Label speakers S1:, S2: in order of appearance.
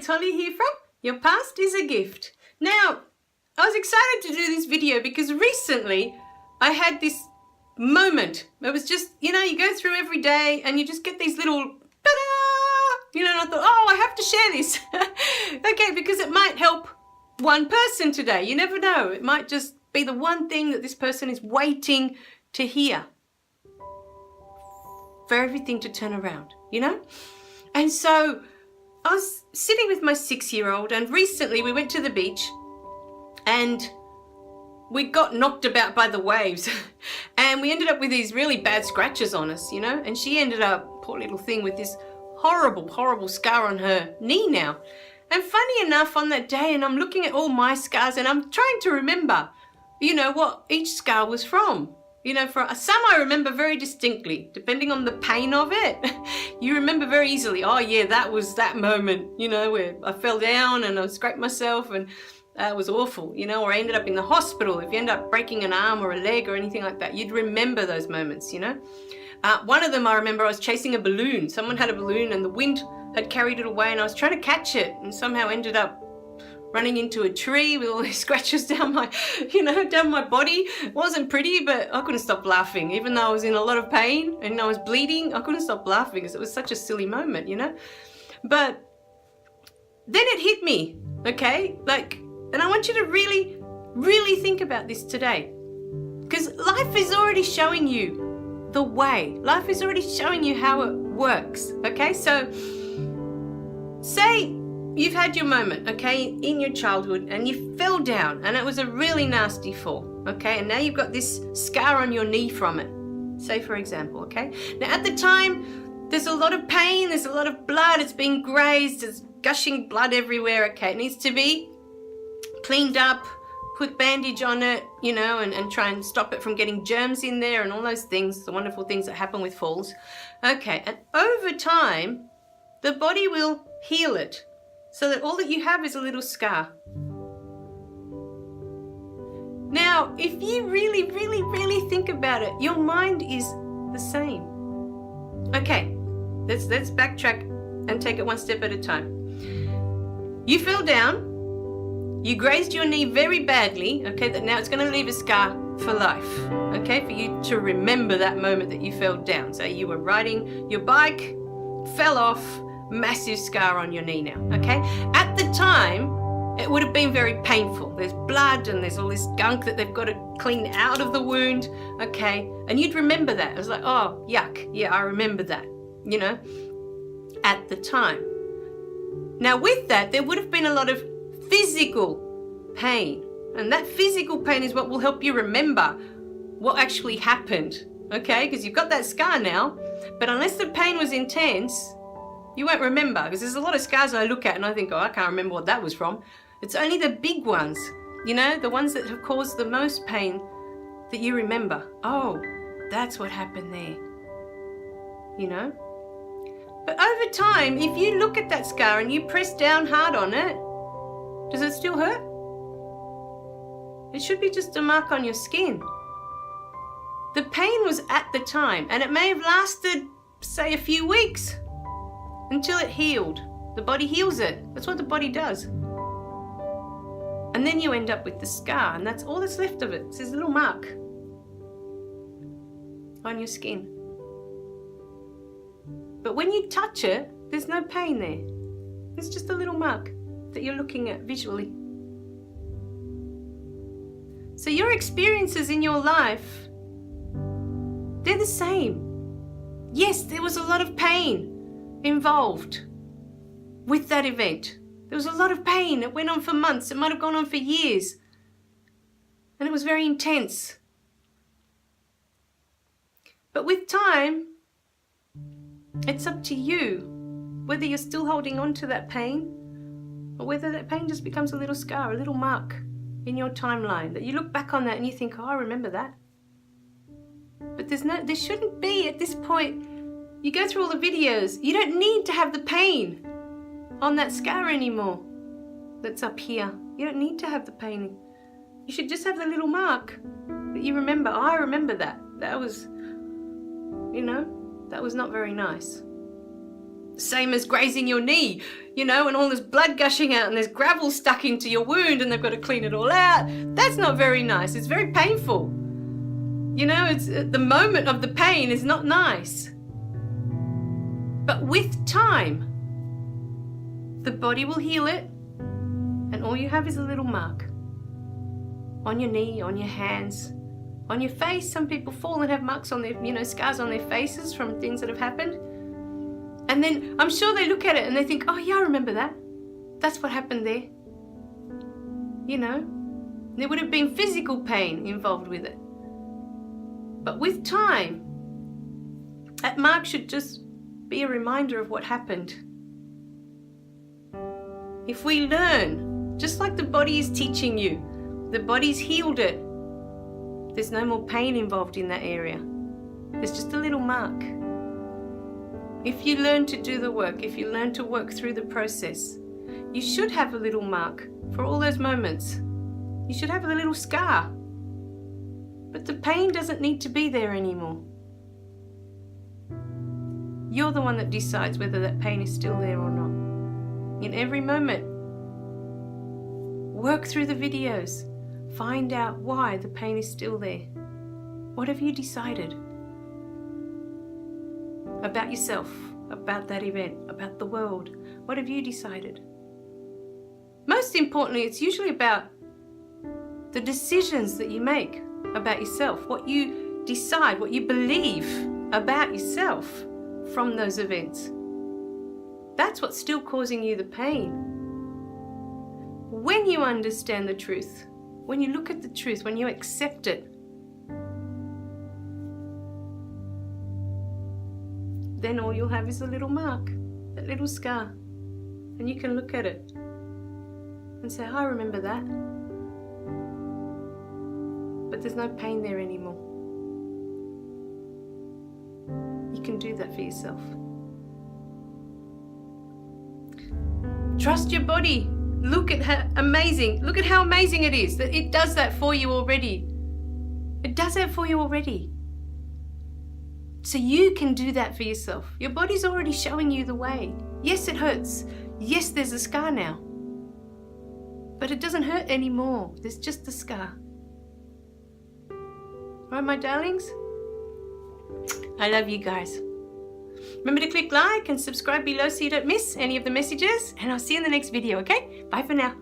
S1: it's Holly here from Your Past is a Gift. Now, I was excited to do this video because recently I had this moment. It was just, you go through every day and you just get these little ta-da! And I thought, oh, I have to share this. Okay, because it might help one person today. You never know. It might just be the one thing that this person is waiting to hear for everything to turn around, And so I was sitting with my 6-year-old, and recently we went to the beach and we got knocked about by the waves and we ended up with these really bad scratches on us, and she ended up, poor little thing, with this horrible, horrible scar on her knee now. And funny enough, on that day, and I'm looking at all my scars and I'm trying to remember, what each scar was from. For some I remember very distinctly, depending on the pain of it. You remember very easily, oh yeah, that was that moment, where I fell down and I scraped myself and that was awful, or I ended up in the hospital. If you end up breaking an arm or a leg or anything like that, you'd remember those moments, One of them I remember, I was chasing a balloon. Someone had a balloon and the wind had carried it away and I was trying to catch it and somehow ended up running into a tree with all these scratches down my, down my body. It wasn't pretty, but I couldn't stop laughing. Even though I was in a lot of pain and I was bleeding, I couldn't stop laughing because it was such a silly moment, But then it hit me, okay? And I want you to really, really think about this today. Because life is already showing you the way. Life is already showing you how it works, okay? So, say you've had your moment, okay, in your childhood and you fell down and it was a really nasty fall, okay, and now you've got this scar on your knee from it, say for example, okay. Now at the time, there's a lot of pain, there's a lot of blood, it's being grazed, there's gushing blood everywhere, okay. It needs to be cleaned up, put bandage on it, and try and stop it from getting germs in there and all those things, the wonderful things that happen with falls. Okay, and over time, the body will heal it so that all that you have is a little scar. Now, if you really, really, really think about it, your mind is the same. Okay, let's backtrack and take it one step at a time. You fell down, you grazed your knee very badly, okay, that now it's going to leave a scar for life, okay, for you to remember that moment that you fell down. So you were riding your bike, fell off, massive scar on your knee now, okay? At the time, it would have been very painful. There's blood and there's all this gunk that they've got to clean out of the wound, okay? And you'd remember that. It was like, oh, yuck. Yeah, I remember that, at the time. Now with that, there would have been a lot of physical pain. And that physical pain is what will help you remember what actually happened, okay? Because you've got that scar now, but unless the pain was intense, you won't remember, because there's a lot of scars I look at and I think, oh, I can't remember what that was from. It's only the big ones, the ones that have caused the most pain that you remember. Oh, that's what happened there, But over time, if you look at that scar and you press down hard on it, does it still hurt? It should be just a mark on your skin. The pain was at the time, and it may have lasted, say, a few weeks, until it healed. The body heals it. That's what the body does. And then you end up with the scar, and that's all that's left of it. It's this little mark on your skin. But when you touch it, there's no pain there. It's just a little mark that you're looking at visually. So your experiences in your life, they're the same. Yes, there was a lot of pain involved with that event. There was a lot of pain. It went on for months. It might have gone on for years. And it was very intense. But with time, it's up to you whether you're still holding on to that pain or whether that pain just becomes a little scar, a little mark in your timeline that you look back on that and you think, oh, I remember that. But there shouldn't be at this point. You go through all the videos, you don't need to have the pain on that scar anymore that's up here. You don't need to have the pain. You should just have the little mark that you remember. Oh, I remember that. That was, that was not very nice. Same as grazing your knee, you know, and all this blood gushing out and there's gravel stuck into your wound and they've got to clean it all out. That's not very nice. It's very painful. You know, it's the moment of the pain is not nice. But with time, the body will heal it, and all you have is a little mark on your knee, on your hands, on your face. Some people fall and have marks on their, you know, scars on their faces from things that have happened. And then I'm sure they look at it and they think, oh yeah, I remember that. That's what happened there. You know, there would have been physical pain involved with it. But with time, that mark should just be a reminder of what happened. If we learn, just like the body is teaching you, the body's healed it, there's no more pain involved in that area. There's just a little mark. If you learn to do the work, if you learn to work through the process, you should have a little mark for all those moments. You should have a little scar. But the pain doesn't need to be there anymore. You're the one that decides whether that pain is still there or not. In every moment, work through the videos. Find out why the pain is still there. What have you decided? About yourself, about that event, about the world. What have you decided? Most importantly, it's usually about the decisions that you make about yourself, what you decide, what you believe about yourself from those events. That's what's still causing you the pain. When you understand the truth, when you look at the truth, when you accept it, then all you'll have is a little mark, that little scar. And you can look at it and say, oh, I remember that. But there's no pain there anymore. You can do that for yourself. Trust your body. Look at how amazing it is that it does that for you already. It does that for you already. So you can do that for yourself. Your body's already showing you the way. Yes, it hurts. Yes, there's a scar now. But it doesn't hurt anymore. There's just the scar. Right, my darlings? I love you guys. Remember to click like and subscribe below so you don't miss any of the messages. And I'll see you in the next video, okay? Bye for now.